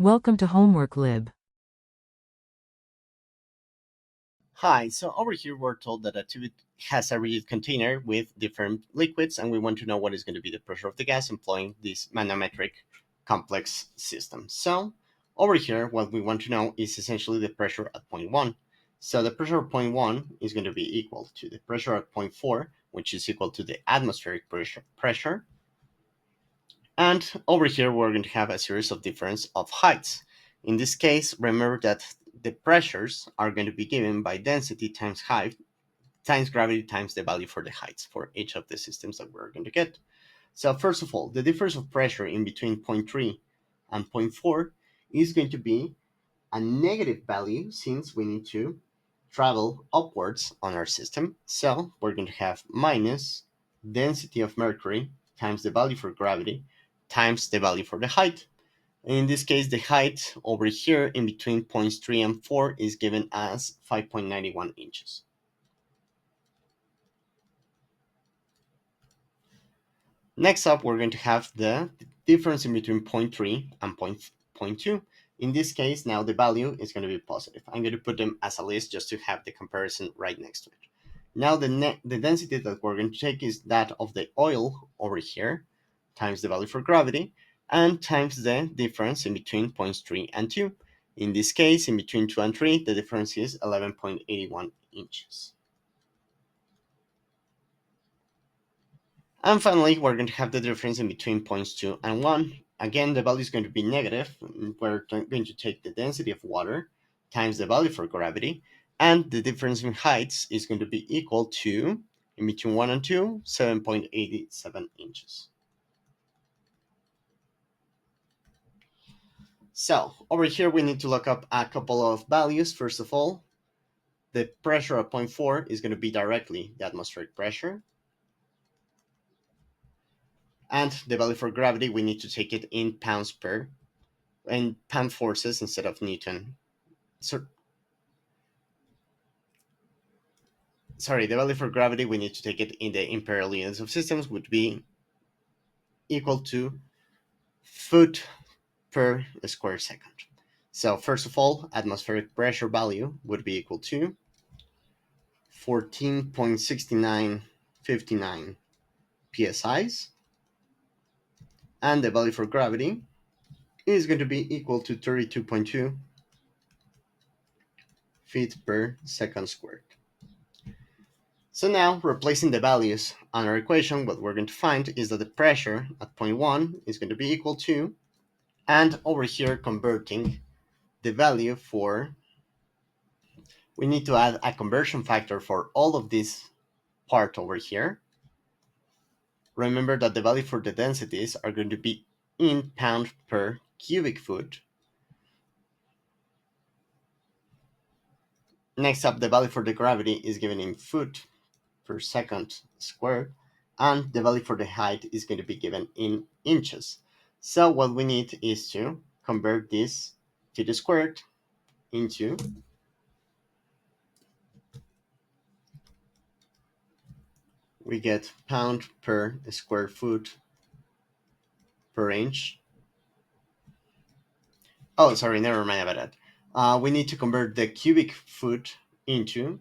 Welcome to Homework Lib. Hi, so over here we're told that a tube has a rigid container with different liquids, and we want to know what is going to be the pressure of the gas employing this manometric complex system. So over here, what we want to know is essentially the pressure at point 1. So the pressure at point 1 is going to be equal to the pressure at point 4, which is equal to the atmospheric pressure. And over here, we're going to have a series of difference of heights. In this case, remember that the pressures are going to be given by density times height times gravity times the value for the heights for each of the systems that we're going to get. So first of all, the difference of pressure in between point 3 and point 4 is going to be a negative value since we need to travel upwards on our system. So we're going to have minus density of mercury times the value for gravity times the value for the height. In this case, the height over here in between points 3 and 4 is given as 5.91 inches. Next up, we're going to have the difference in between point 3 and point 2. In this case, now the value is going to be positive. I'm going to put them as a list just to have the comparison right next to it. Now the density that we're going to take is that of the oil over here, times the value for gravity, and times the difference in between points 3 and 2. In this case, in between 2 and 3, the difference is 11.81 inches. And finally, we're going to have the difference in between points 2 and 1. Again, the value is going to be negative. We're going to take the density of water times the value for gravity, and the difference in heights is going to be equal to, in between 1 and 2, 7.87 inches. So, over here we need to look up a couple of values. First of all, the pressure at point 4 is going to be directly the atmospheric pressure. And the value for gravity, we need to take it in pounds per and pound forces instead of Newton. So, sorry, the value for gravity, we need to take it in the imperial units of systems, would be equal to foot per square second. So first of all, atmospheric pressure value would be equal to 14.6959 psi's, and the value for gravity is going to be equal to 32.2 feet per second squared. So now, replacing the values on our equation, what we're going to find is that the pressure at point 1 is going to be equal to, and over here converting the value for, we need to add a conversion factor for all of this part over here. Remember that the value for the densities are going to be in pound per cubic foot. Next up, the value for the gravity is given in foot per second squared, and the value for the height is going to be given in inches. So what we need is to convert this feet squared into we get pound per square foot per inch. Oh, sorry, never mind about that. We need to convert the cubic foot into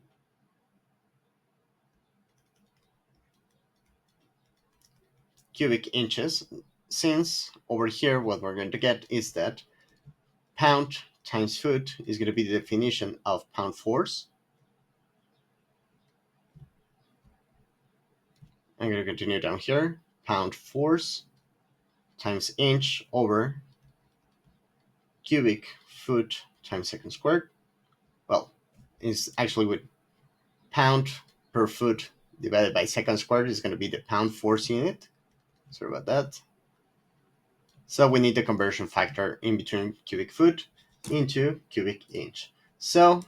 cubic inches, since over here what we're going to get is that pound times foot is going to be the definition of pound force. I'm going to continue down here. Pound force times inch over cubic foot times second squared. Well, it's actually with pound per foot divided by second squared is going to be the pound force unit. Sorry about that. So we need the conversion factor in between cubic foot into cubic inch. So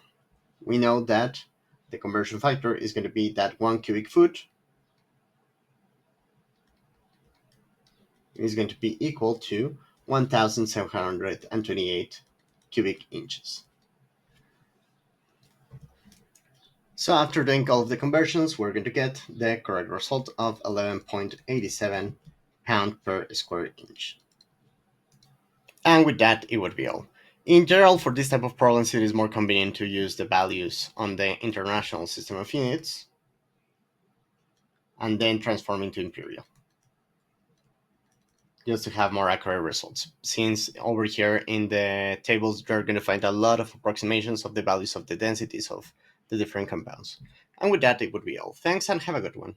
we know that the conversion factor is going to be that 1 cubic foot is going to be equal to 1,728 cubic inches. So after doing all of the conversions, we're going to get the correct result of 11.87 pound per square inch. And with that, it would be all. In general, for this type of problems, it is more convenient to use the values on the international system of units and then transform into imperial, just to have more accurate results. Since over here in the tables, you're going to find a lot of approximations of the values of the densities of the different compounds. And with that, it would be all. Thanks and have a good one.